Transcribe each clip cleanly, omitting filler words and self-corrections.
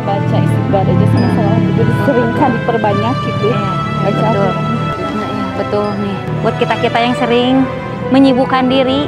baca istighfar aja sama sholat itu diseringkan diperbanyak gitu. Baca. Betul. Nah, ya, betul nih. Buat kita-kita yang sering menyibukkan diri,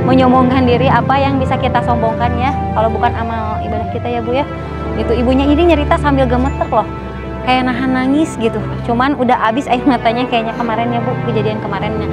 menyombongkan diri, apa yang bisa kita sombongkan ya? Kalau bukan amal ibadah kita ya Bu ya. Itu ibunya ini nyerita sambil gemeter loh. Kayak nahan nangis gitu. Cuman udah habis air matanya kayaknya kemarin ya Bu, kejadian kemarinnya.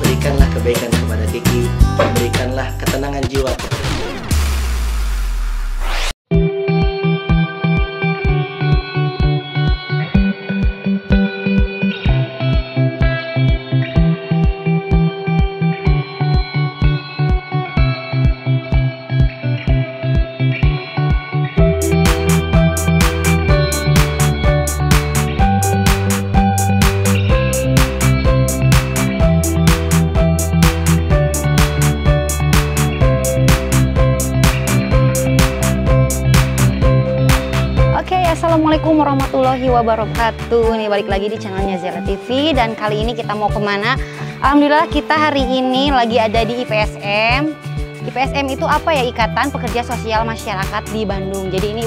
Berikanlah kebaikan kepada Kiki, berikanlah ketenangan jiwa kepada Assalamualaikum warahmatullahi wabarakatuh. Nih balik lagi di channelnya Zela TV. Dan kali ini kita mau kemana? Alhamdulillah kita hari ini lagi ada di IPSM. IPSM itu apa ya? Ikatan Pekerja Sosial Masyarakat di Bandung. Jadi ini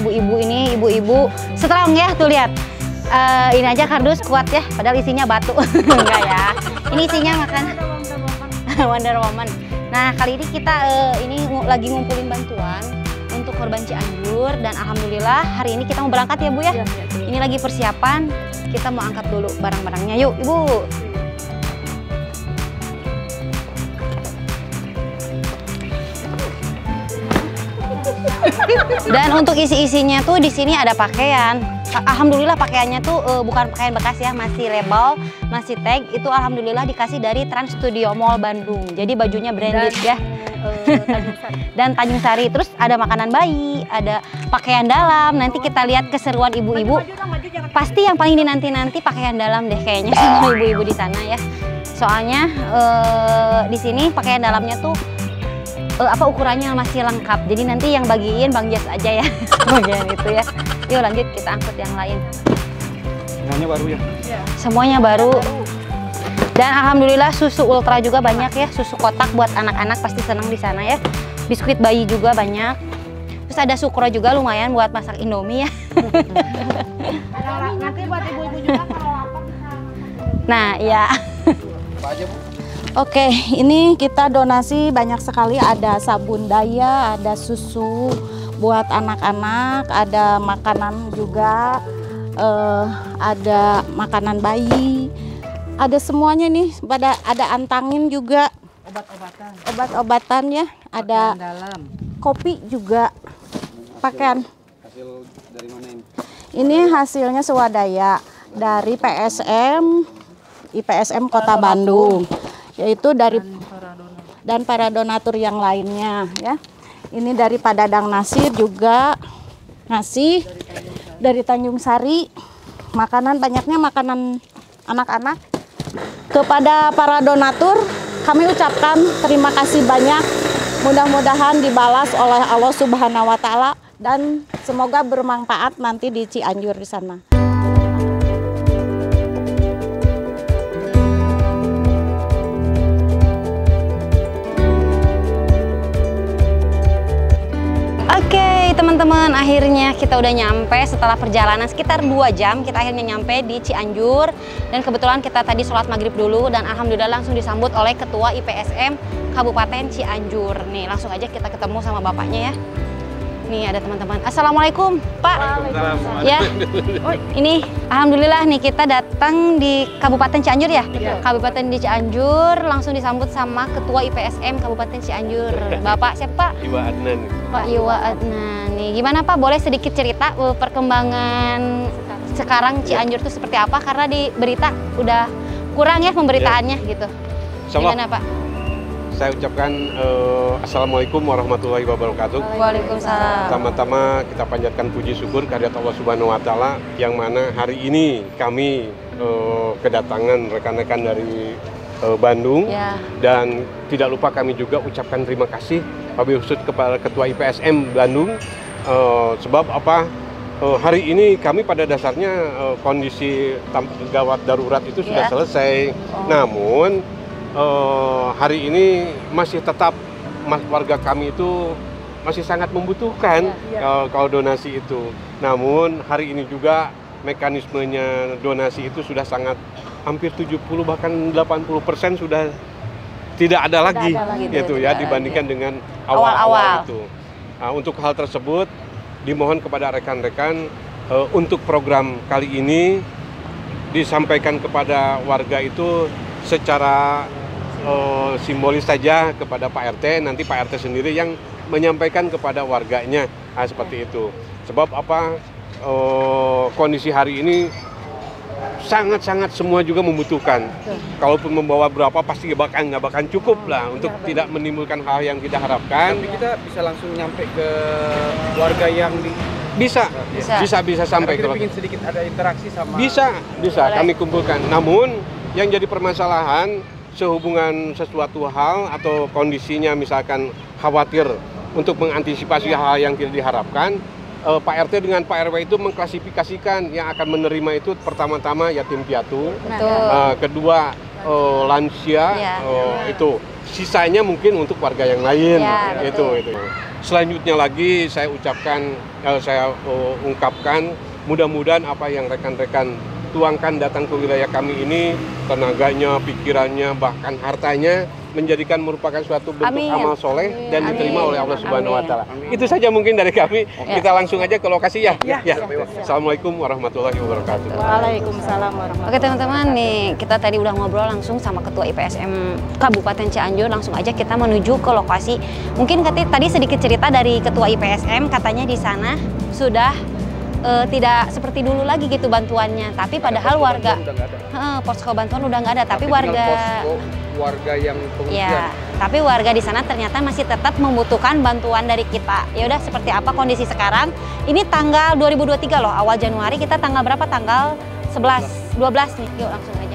ibu-ibu strong ya, tuh lihat. Ini aja kardus kuat ya, padahal isinya batu. Enggak ya. Ini isinya makan Wonder Woman. Nah kali ini kita ini lagi ngumpulin bantuan untuk korban Cianjur, dan alhamdulillah hari ini kita mau berangkat ya Bu ya. Ini lagi persiapan, kita mau angkat dulu barang-barangnya. Yuk Ibu. Dan untuk isi-isinya tuh di sini ada pakaian. Alhamdulillah pakaiannya tuh bukan pakaian bekas ya, masih label, masih tag. Itu alhamdulillah dikasih dari Trans Studio Mall Bandung. Jadi bajunya branded ya. Dan Tanjung Sari. Terus ada makanan bayi, ada pakaian dalam. Nanti kita lihat keseruan ibu-ibu. Pasti yang paling dinanti-nanti pakaian dalam deh kayaknya sama ibu-ibu di sana ya. Soalnya di sini pakaian dalamnya tuh ukurannya masih lengkap. Jadi nanti yang bagiin Bang Jas aja ya. Bagian itu ya. Yuk lanjut kita angkut yang lain. Semuanya baru ya? Semuanya baru. Dan alhamdulillah susu ultra juga banyak ya, susu kotak buat anak-anak pasti senang di sana ya. Biskuit bayi juga banyak. Terus ada sukro juga lumayan buat masak Indomie ya. Nanti buat ibu-ibu juga kalau lapar. Nah, ya. Apa aja, Bu? Oke, ini kita donasi banyak sekali, ada sabun daya, ada susu buat anak-anak, ada makanan juga, ada makanan bayi. Ada semuanya nih, ada antangin juga, obat-obatan ya, ada Dalam. kopi juga, pakaian. Hasil dari mana ini? Ini hasilnya swadaya dari IPSM Kota Bandung, yaitu dari dan para donatur yang lainnya ya. Ini dari Pak Dadang Nasir juga ngasih dari Tanjung Sari. Makanan banyaknya makanan anak-anak. Kepada para donatur, kami ucapkan terima kasih banyak. Mudah-mudahan dibalas oleh Allah Subhanahu wa Ta'ala dan semoga bermanfaat nanti di Cianjur di sana. Oke teman-teman, akhirnya kita udah nyampe setelah perjalanan sekitar 2 jam. Kita akhirnya nyampe di Cianjur. Dan kebetulan kita tadi sholat maghrib dulu. Dan alhamdulillah langsung disambut oleh Ketua IPSM Kabupaten Cianjur. Nih langsung aja kita ketemu sama bapaknya ya. Nih ada teman-teman. Assalamualaikum Pak. Ya. Oh, ini alhamdulillah nih kita datang di Kabupaten Cianjur ya. Kabupaten di Cianjur langsung disambut sama Ketua IPSM Kabupaten Cianjur. Bapak siapa Pak? Iwa Adnan. Pak Iwa Adnan. Nih gimana Pak? Boleh sedikit cerita perkembangan sekarang Cianjur itu seperti apa? Karena di berita udah kurang ya pemberitaannya gitu. Gimana Pak? Saya ucapkan Assalamualaikum warahmatullahi wabarakatuh. Waalaikumsalam. Pertama-tama kita panjatkan puji syukur kehadirat Allah Subhanahu wa Ta'ala, yang mana hari ini kami kedatangan rekan-rekan dari Bandung. Ya. Dan tidak lupa kami juga ucapkan terima kasih wabil khusus kepada Ketua IPSM Bandung. Sebab apa? Hari ini kami pada dasarnya kondisi gawat darurat itu sudah selesai. Namun hari ini masih tetap warga kami itu masih sangat membutuhkan kalau donasi itu. Namun hari ini juga mekanismenya donasi itu sudah sangat hampir 70 bahkan 80% sudah tidak ada lagi gitu ya dibandingkan dengan awal-awal itu. Nah, untuk hal tersebut dimohon kepada rekan-rekan untuk program kali ini disampaikan kepada warga itu secara simbolis saja kepada Pak RT, nanti Pak RT sendiri yang menyampaikan kepada warganya. Nah, seperti itu. Sebab apa? Kondisi hari ini sangat-sangat semua juga membutuhkan. Kalaupun membawa berapa pasti nggak bakal cukup lah untuk tidak menimbulkan hal yang kita harapkan. Tapi kita bisa langsung nyampe ke warga yang di bisa sampai ke kita sedikit ada interaksi sama bisa kami kumpulkan. Namun yang jadi permasalahan sehubungan sesuatu hal atau kondisinya misalkan khawatir untuk mengantisipasi hal yang tidak diharapkan, Pak RT dengan Pak RW itu mengklasifikasikan yang akan menerima itu pertama-tama yatim piatu, kedua lansia, itu sisanya mungkin untuk warga yang lain, itu. Selanjutnya lagi saya ungkapkan mudah-mudahan apa yang rekan-rekan tuangkan datang ke wilayah kami ini, tenaganya, pikirannya, bahkan hartanya menjadikan merupakan suatu bentuk amal soleh dan diterima oleh Allah Subhanahu Wa Taala. Itu saja mungkin dari kami. Kita langsung aja ke lokasi ya. Assalamualaikum warahmatullahi wabarakatuh. Waalaikumsalam warahmatullahi wabarakatuh. Oke teman-teman, nih kita tadi udah ngobrol langsung sama Ketua IPSM Kabupaten Cianjur. Langsung aja kita menuju ke lokasi. Mungkin tadi sedikit cerita dari Ketua IPSM, katanya di sana sudah tidak seperti dulu lagi gitu bantuannya, tapi padahal warga posko bantuan udah nggak ada, tapi warga yang pengungsian. Tapi warga di sana ternyata masih tetap membutuhkan bantuan dari kita. Ya udah, seperti apa kondisi sekarang? Ini tanggal 2023 loh, awal Januari. Kita tanggal berapa? Tanggal 12 nih. Yuk langsung aja.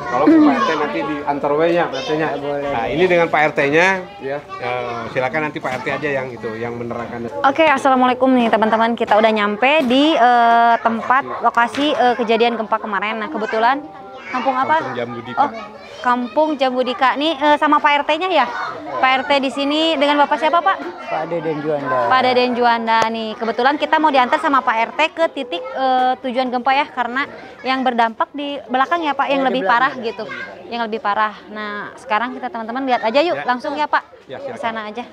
Kalau Pak RT nanti di antar way-nya, RT-nya. Nah, ini dengan Pak RT-nya, silakan nanti Pak RT aja yang itu, yang menerangkan. Oke, assalamualaikum nih teman-teman. Kita udah nyampe di tempat lokasi kejadian gempa kemarin. Nah, kebetulan kampung apa? Kampung Jambudika. Oh, Kampung Jambudika nih sama Pak RT-nya ya. Pak RT di sini dengan Bapak siapa, Pak? Pak Deden Juanda. Pak Deden Juanda nih. Kebetulan kita mau diantar sama Pak RT ke titik tujuan gempa ya, karena yang berdampak di belakang ya Pak, yang lebih parah gitu. Yang lebih parah. Nah, sekarang kita teman-teman lihat aja yuk, langsung ya Pak. Ke sana aja.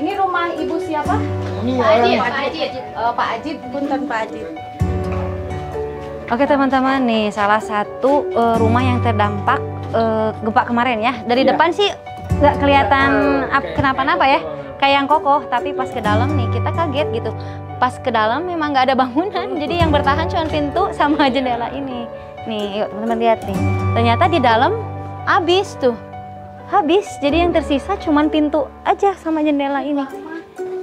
Ini rumah ibu siapa? Pak Ajid, punten Pak Ajid. Oke teman-teman, nih salah satu rumah yang terdampak gempa kemarin ya. Dari depan sih nggak kelihatan kenapa-napa ya, kayak yang kokoh. Tapi pas ke dalam nih kita kaget gitu. Pas ke dalam memang nggak ada bangunan, jadi yang bertahan cuma pintu sama jendela ini. Nih, yuk teman-teman lihat nih. Ternyata di dalam habis tuh. Habis, jadi yang tersisa cuman pintu aja sama jendela ini.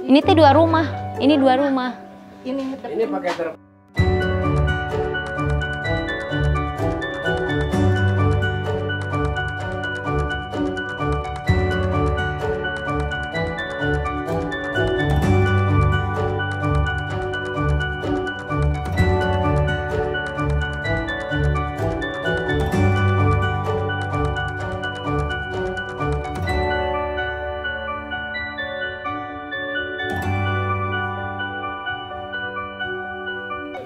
Ini tuh dua rumah, ini dua rumah. Ini pakai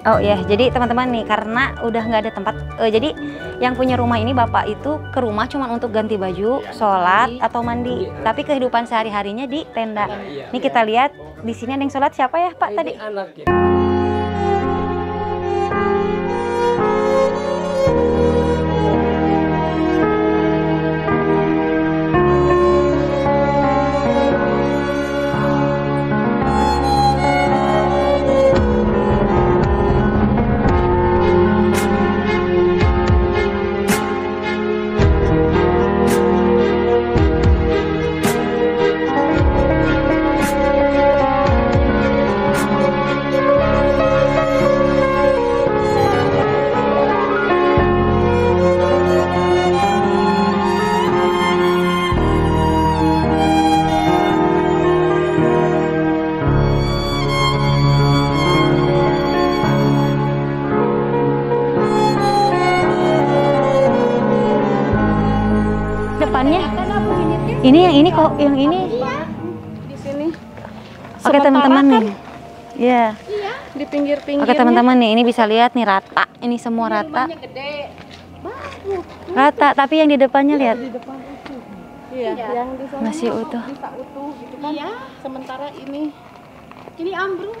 Oh ya, jadi teman-teman nih karena udah nggak ada tempat, jadi yang punya rumah ini bapak itu ke rumah cuma untuk ganti baju, sholat atau mandi. Tapi kehidupan sehari-harinya di tenda. Ini kita lihat di sini ada yang sholat siapa ya Pak tadi? Depannya ini kok yang ini Di sini. oke teman-teman nih ya Di pinggir-pinggir. oke teman-teman nih ini bisa lihat nih rata, ini semua rata rata, tapi yang di depannya lihat Iya, yang di sana masih utuh. bisa utuh gitu kan. Sementara ini ambruk.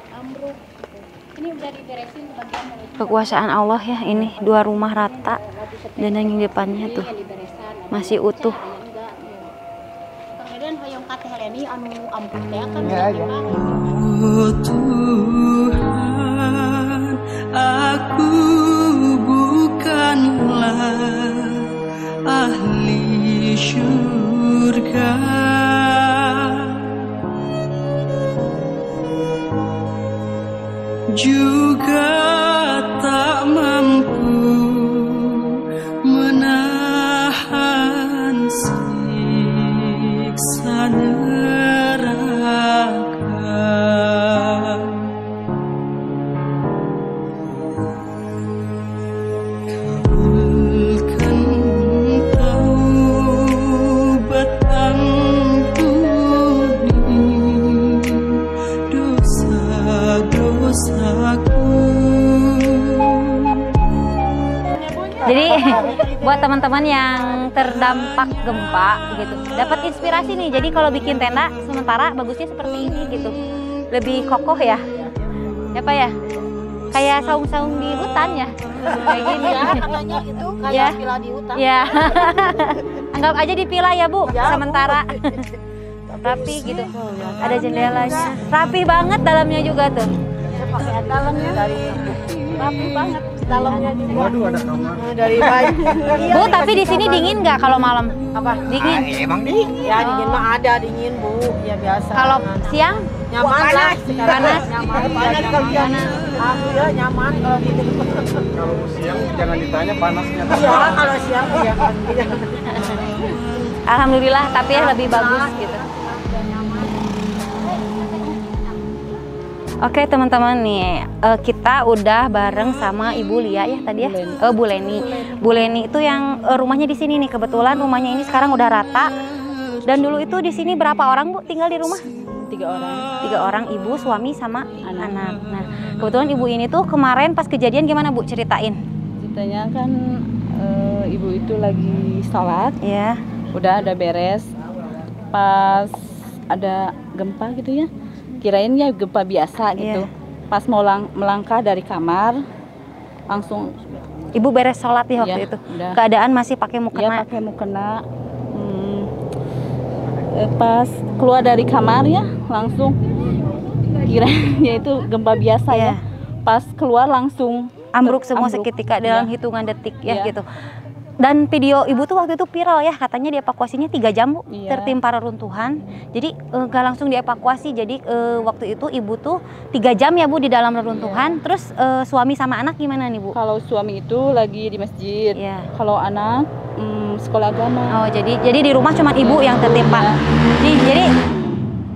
Ini udah diberesin sebagian dari Kekuasaan Allah ya, ini dua rumah rata dan yang di depannya tuh masih utuh. Kemudian hoyong kate heleni anu ambruk teh kan Oh Tuhan, aku bukanlah ahli syurga, juga tak mampu menahan siksa neraka. Kabulkan taubat ampuni dosa-dosaku. Jadi buat teman-teman yang terdampak gempa gitu, dapat inspirasi nih. Jadi kalau bikin tenda sementara bagusnya seperti ini gitu, lebih kokoh ya. Ya Pak ya, kayak saung-saung di hutan ya, kayak gini. katanya itu kayak Ya. villa di hutan. Ya, anggap aja dipila ya Bu, sementara. Rapi gitu, ada jendelanya, rapi banget dalamnya juga tuh. Pakai dalamnya dari rapi banget dalamnya juga. Waduh, ada kamar. Dari bayi. Bu, tapi di sini dingin nggak kalau malam? Apa? Dingin. Ya dingin mah ada dingin Bu, ya biasa. Kalau siang nyaman lah, panas. panas kalau alhamdulillah nyaman kalau gitu. Kalau siang jangan ditanya panasnya. Iya, kalau siang ya kan. Alhamdulillah, tapi ya lebih bagus gitu. Oke teman-teman nih, kita udah bareng sama Ibu Lia ya tadi ya, Bu Leni. Bu Leni itu yang rumahnya di sini nih. Kebetulan rumahnya ini sekarang udah rata. Dan dulu itu di sini berapa orang Bu tinggal di rumah? 3 orang. 3 orang, ibu, suami, sama anak. Nah, kebetulan ibu ini tuh kemarin pas kejadian gimana Bu? Ceritain. Ceritanya kan ibu itu lagi sholat, Ya. udah ada beres, pas ada gempa gitu ya, kirain ya gempa biasa gitu. Pas mau melangkah dari kamar, langsung Ibu beres sholat ya waktu Iya, itu. udah. Keadaan masih pakai ya mukena. pakai mukena. Pas keluar dari kamar ya, langsung kiranya itu gempa biasa Iya. ya. Pas keluar langsung Ambruk semua ambruk. seketika dalam Iya. hitungan detik ya Iya. gitu. Dan video ibu tuh waktu itu viral ya, katanya dievakuasinya 3 jam Bu, Iya. tertimpa reruntuhan. Jadi gak langsung dievakuasi. Jadi waktu itu ibu tuh 3 jam ya Bu di dalam reruntuhan. Terus suami sama anak gimana nih Bu? Kalau suami itu lagi di masjid, Iya. kalau anak sekolah agama. Oh jadi di rumah cuma ibu yang tertimpa. Nih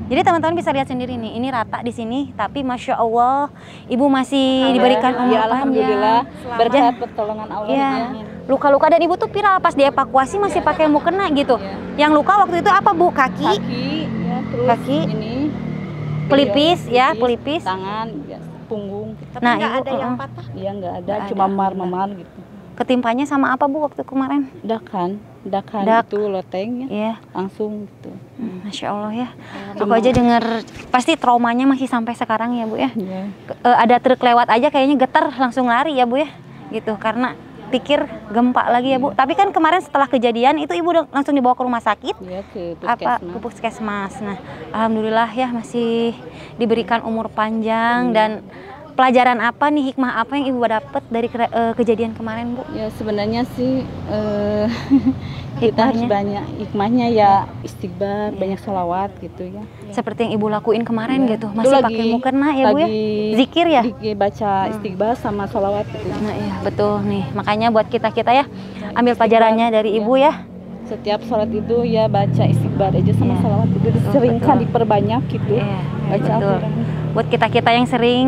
jadi teman-teman bisa lihat sendiri nih, ini rata di sini, tapi masya Allah ibu masih diberikan umur Ya, alhamdulillah panjang. berkat pertolongan Allah Iya. ya. Luka-luka dan ibu tuh viral pas dievakuasi masih pakai mukena gitu. Yang luka waktu itu apa Bu? Kaki, Kaki, ya, terus Kaki. ini pelipis ya, pelipis. tangan, ya. punggung. Tapi Nah, nggak Ibu, ada yang patah. Iya nggak ada, Nggak cuma ada, memar-memar gitu. Ketimpanya sama apa Bu waktu kemarin? Dakan Dak. itu lotengnya Iya. langsung gitu. Masya Allah ya. Aku aja denger pasti traumanya masih sampai sekarang ya Bu ya. Iya. Ada truk lewat aja kayaknya getar langsung lari ya Bu ya. Gitu karena pikir gempa lagi ya Bu. Tapi kan kemarin setelah kejadian itu Ibu langsung dibawa ke rumah sakit. Iya ke Apa ke puskesmas. Nah, alhamdulillah ya masih diberikan umur panjang dan pelajaran apa nih, hikmah apa yang Ibu dapat dari kejadian kemarin Bu? Ya sebenarnya sih kita harus banyak hikmahnya ya, istighfar, banyak sholawat gitu ya. Seperti yang Ibu lakuin kemarin gitu, Itu masih pakai mukena ya Bu ya? Zikir ya? Baca istighfar sama sholawat gitu. Nah iya betul nih, makanya buat kita-kita ya ambil pelajarannya dari Ibu ya. Setiap sholat itu ya baca istighfar aja sama Iya. sholawat itu diseringkan diperbanyak gitu. Iya, Baca betul. Al-Quran. Buat kita-kita yang sering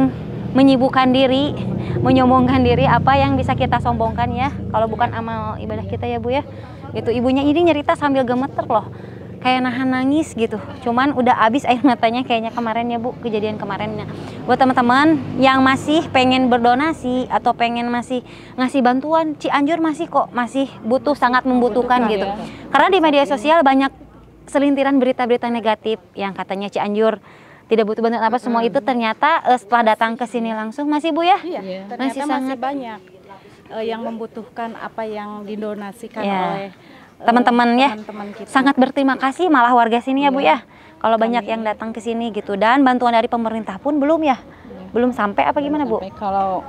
menyibukkan diri, menyombongkan diri, apa yang bisa kita sombongkan ya, kalau bukan amal ibadah kita ya Bu ya. Gitu, ibunya ini nyerita sambil gemeter loh, kayak nahan nangis gitu. Cuman udah habis air matanya kayaknya kemarin ya Bu, kejadian kemarinnya. Buat teman-teman yang masih pengen berdonasi atau pengen masih ngasih bantuan, Cianjur masih kok, masih butuh, sangat membutuhkan gitu. Ya. Karena di media sosial banyak selintiran berita-berita negatif yang katanya Cianjur tidak butuh bantuan apa, semua itu ternyata setelah datang ke sini langsung masih Bu ya. Iya, ternyata Masih masih sangat banyak yang membutuhkan apa yang didonasikan Ya. oleh teman-teman ya. teman-teman kita. Sangat berterima kasih malah warga sini ya Bu ya. Kalau banyak yang datang ke sini gitu, dan bantuan dari pemerintah pun belum ya. Belum sampai apa gimana Bu? Sampai kalau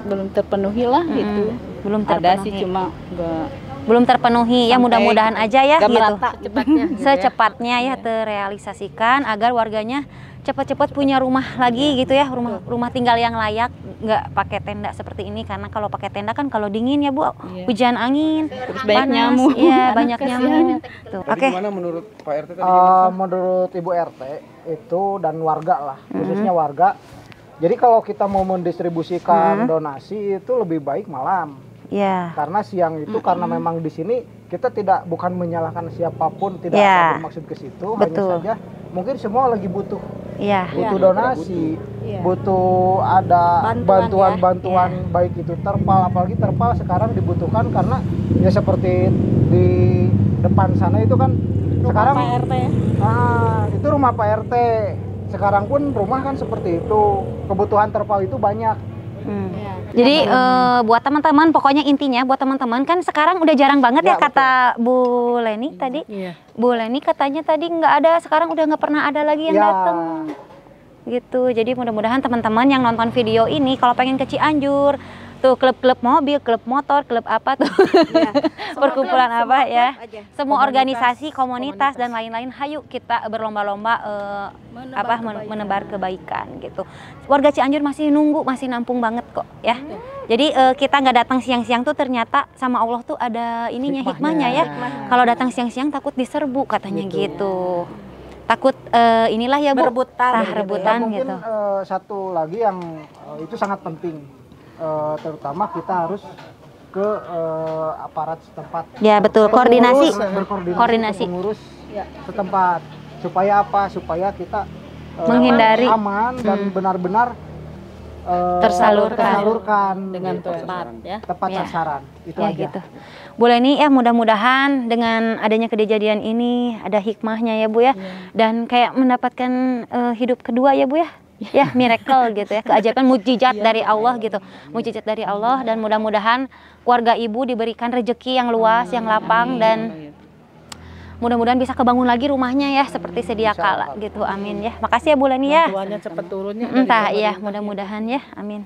belum terpenuhi lah gitu. Belum Ada terpenuhi. sih cuma enggak Belum terpenuhi ya, Sampai mudah-mudahan aja ya nggak gitu. merata cepatnya. Secepatnya ya terrealisasikan agar warganya cepat-cepat punya rumah lagi gitu ya, rumah tinggal yang layak, nggak pakai tenda seperti ini, karena kalau pakai tenda kan kalau dingin ya Bu, Iya. hujan angin, Terus banyak panas, nyamuk. iya Anak banyak kasihan. nyamuk. Tuh, Jadi Oke. gimana menurut Pak RT tadi? gimana? Menurut Ibu RT itu dan warga lah, khususnya warga. Jadi kalau kita mau mendistribusikan donasi itu lebih baik malam. Ya. Karena siang itu karena memang di sini kita bukan menyalahkan siapapun, tidak Ya. ada bermaksud ke situ, Betul. hanya saja mungkin semua lagi butuh Iya. donasi, Iya. butuh ada Bantuan, bantuan baik itu terpal, apalagi terpal sekarang dibutuhkan karena ya seperti di depan sana itu kan sekarang Pak RT ya. itu rumah Pak RT. Sekarang pun rumah kan seperti itu, kebutuhan terpal itu banyak. Iya. Jadi buat teman-teman, pokoknya intinya buat teman-teman kan sekarang udah jarang banget ya, Ya, kata Bu Leni tadi. Iya. Bu Leni katanya tadi nggak ada, sekarang udah nggak pernah ada lagi yang Ya. datang. Gitu. Jadi mudah-mudahan teman-teman yang nonton video ini kalau pengen ke Cianjur, tuh klub-klub mobil, klub motor, klub apa tuh, perkumpulan Semua apa klub ya, aja. semua Komunitas. organisasi, komunitas dan lain-lain, hayu kita berlomba-lomba menebar kebaikan gitu. Warga Cianjur masih nunggu, masih nampung banget kok ya. Jadi kita nggak datang siang-siang tuh ternyata sama Allah tuh ada ininya, hikmahnya ya. Kalau datang siang-siang takut diserbu katanya gitu. Takut inilah ya Bu, Berebutan gitu ya. rebutan Mungkin gitu. satu lagi yang itu sangat penting, terutama kita harus ke aparat setempat. Ya betul, koordinasi. Berkoordinasi untuk mengurus setempat. Supaya apa? Supaya kita Menghindari. aman dan benar-benar Tersalurkan. Dengan tepat ya. tepat Ya. sasaran. Itu Ya aja. gitu. Boleh nih ya, mudah-mudahan dengan adanya kejadian ini ada hikmahnya ya Bu ya. Dan kayak mendapatkan hidup kedua ya Bu ya. Ya, miracle gitu ya, keajaiban, mujizat dari Allah gitu. Mujizat dari Allah, dan mudah-mudahan keluarga Ibu diberikan rezeki yang luas, yang lapang, dan mudah-mudahan bisa kebangun lagi rumahnya ya seperti sedia kala gitu. Amin ya. Makasih ya Bu Leni ya. Bantuannya cepat turunnya. Entah ya, mudah-mudahan ya. Amin.